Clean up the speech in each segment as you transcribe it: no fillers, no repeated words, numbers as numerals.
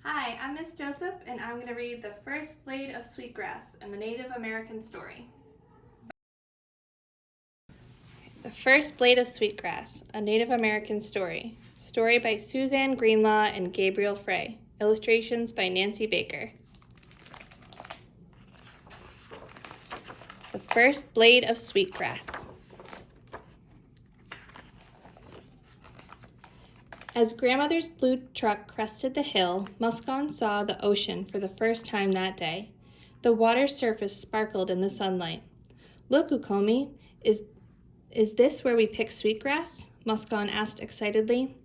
Hi, I'm Miss Joseph, and I'm going to read The First Blade of Sweetgrass, a Native American story. The First Blade of Sweetgrass, a Native American story. Story by Suzanne Greenlaw and Gabriel Frey. Illustrations by Nancy Baker. The First Blade of Sweetgrass. As Grandmother's blue truck crested the hill, Muscon saw the ocean for the first time that day. The water's surface sparkled in the sunlight. "Look, Ukomi, is this where we pick sweetgrass?" Muscon asked excitedly.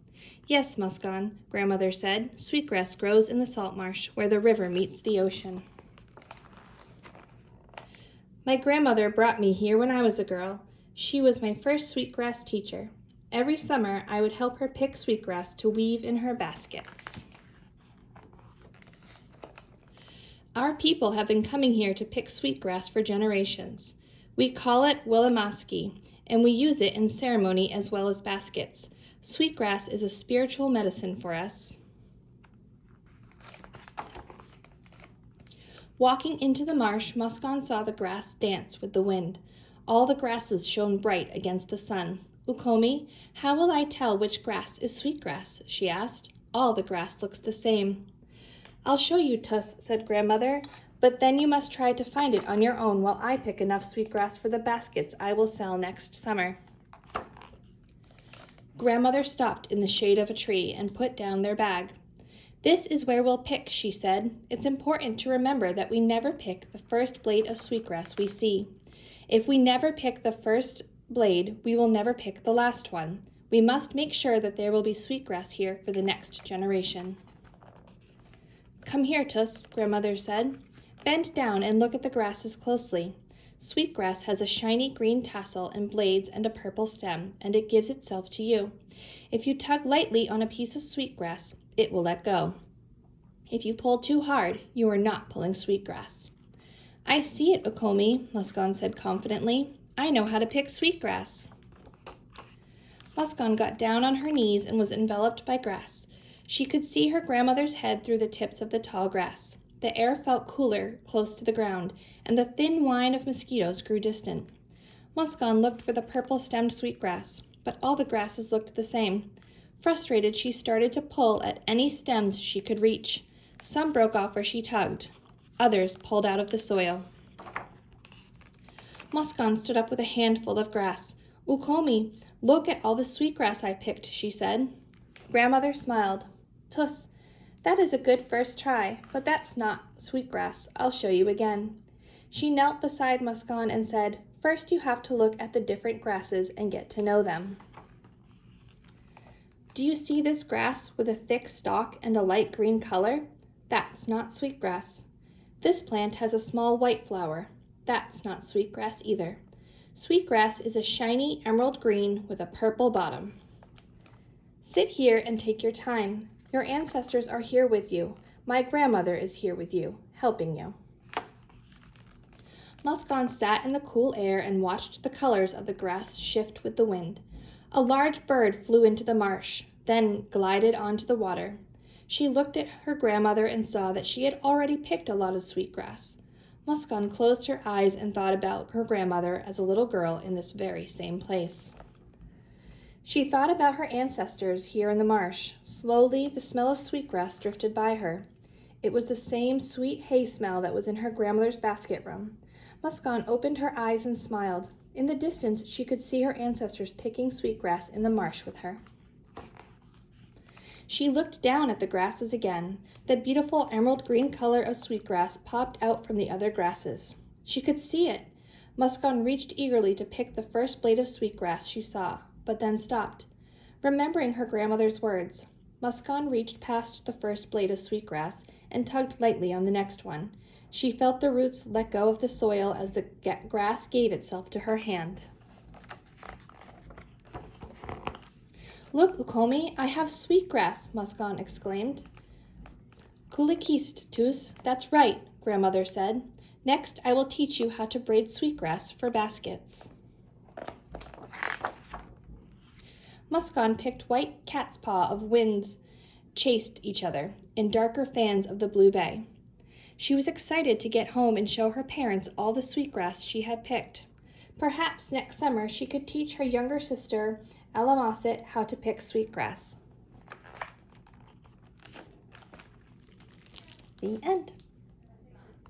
"Yes, Muscon," Grandmother said. "Sweetgrass grows in the salt marsh where the river meets the ocean." "My grandmother brought me here when I was a girl. She was my first sweetgrass teacher. Every summer, I would help her pick sweetgrass to weave in her baskets. Our people have been coming here to pick sweetgrass for generations. We call it Willamaski, and we use it in ceremony as well as baskets. Sweetgrass is a spiritual medicine for us." Walking into the marsh, Muscon saw the grass dance with the wind. All the grasses shone bright against the sun. "Ukomi, how will I tell which grass is sweetgrass?" she asked. "All the grass looks the same." "I'll show you, Tuss," said Grandmother, "but then you must try to find it on your own while I pick enough sweetgrass for the baskets I will sell next summer." Grandmother stopped in the shade of a tree and put down their bag. "This is where we'll pick," she said. "It's important to remember that we never pick the first blade of sweetgrass we see. If we never pick the first blade, we will never pick the last one. We must make sure that there will be sweetgrass here for the next generation." "Come here, Tuss," Grandmother said. "Bend down and look at the grasses closely. Sweetgrass has a shiny green tassel and blades and a purple stem, and it gives itself to you. If you tug lightly on a piece of sweetgrass, it will let go. If you pull too hard, you are not pulling sweetgrass." "I see it, Ukomi," Muscon said confidently. "I know how to pick sweetgrass." Muscon got down on her knees and was enveloped by grass. She could see her grandmother's head through the tips of the tall grass. The air felt cooler close to the ground, and the thin whine of mosquitoes grew distant. Muscon looked for the purple-stemmed sweetgrass, but all the grasses looked the same. Frustrated, she started to pull at any stems she could reach. Some broke off where she tugged. Others pulled out of the soil. Muscon stood up with a handful of grass. "Ukomi, look at all the sweetgrass I picked," she said. Grandmother smiled. "Tuss, that is a good first try, but that's not sweetgrass. I'll show you again." She knelt beside Muscon and said, "First you have to look at the different grasses and get to know them. Do you see this grass with a thick stalk and a light green color? That's not sweetgrass. This plant has a small white flower. That's not sweetgrass either. Sweetgrass is a shiny emerald green with a purple bottom. Sit here and take your time. Your ancestors are here with you. My grandmother is here with you, helping you." Muscon sat in the cool air and watched the colors of the grass shift with the wind. A large bird flew into the marsh, then glided onto the water. She looked at her grandmother and saw that she had already picked a lot of sweetgrass. Muscon closed her eyes and thought about her grandmother as a little girl in this very same place. She thought about her ancestors here in the marsh. Slowly, the smell of sweetgrass drifted by her. It was the same sweet hay smell that was in her grandmother's basket room. Muscon opened her eyes and smiled. In the distance, she could see her ancestors picking sweetgrass in the marsh with her. She looked down at the grasses again. The beautiful emerald green color of sweetgrass popped out from the other grasses. She could see it. Muscon reached eagerly to pick the first blade of sweetgrass she saw, but then stopped. Remembering her grandmother's words, Muscon reached past the first blade of sweetgrass and tugged lightly on the next one. She felt the roots let go of the soil as the grass gave itself to her hand. "Look, Ukomi, I have sweetgrass," Muscon exclaimed. "Kulikist, Tuss, that's right," Grandmother said. "Next, I will teach you how to braid sweetgrass for baskets." Muscon picked white cat's paw of winds chased each other in darker fans of the blue bay. She was excited to get home and show her parents all the sweetgrass she had picked. Perhaps next summer she could teach her younger sister, Ella Mossett, how to pick sweetgrass. The end.